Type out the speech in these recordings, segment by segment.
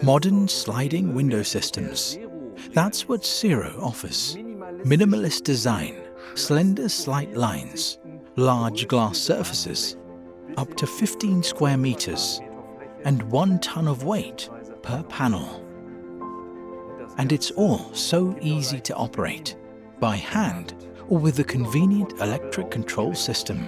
Modern sliding window systems. That's what Cero offers. Minimalist design, slender slight lines, large glass surfaces, up to 15 square meters, and 1 ton of weight per panel. And it's all so easy to operate, by hand or with a convenient electric control system.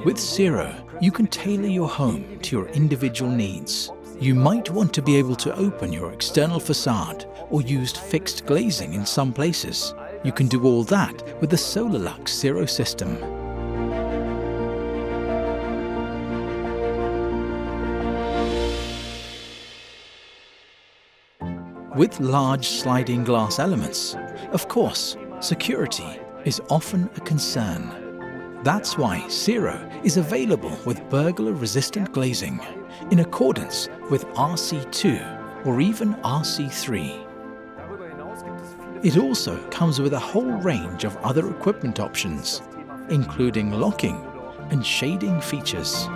With Cero, you can tailor your home to your individual needs. You might want to be able to open your external facade or use fixed glazing in some places. You can do all that with the Solarlux Cero system. With large sliding glass elements, of course, security is often a concern. That's why Cero is available with burglar-resistant glazing in accordance with RC2 or even RC3. It also comes with a whole range of other equipment options, including locking and shading features.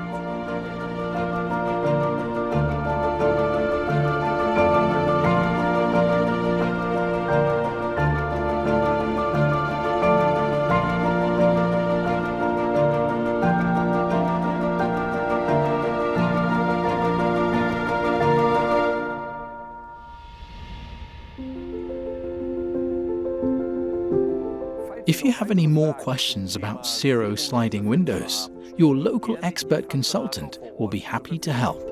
If you have any more questions about Cero sliding windows, your local expert consultant will be happy to help.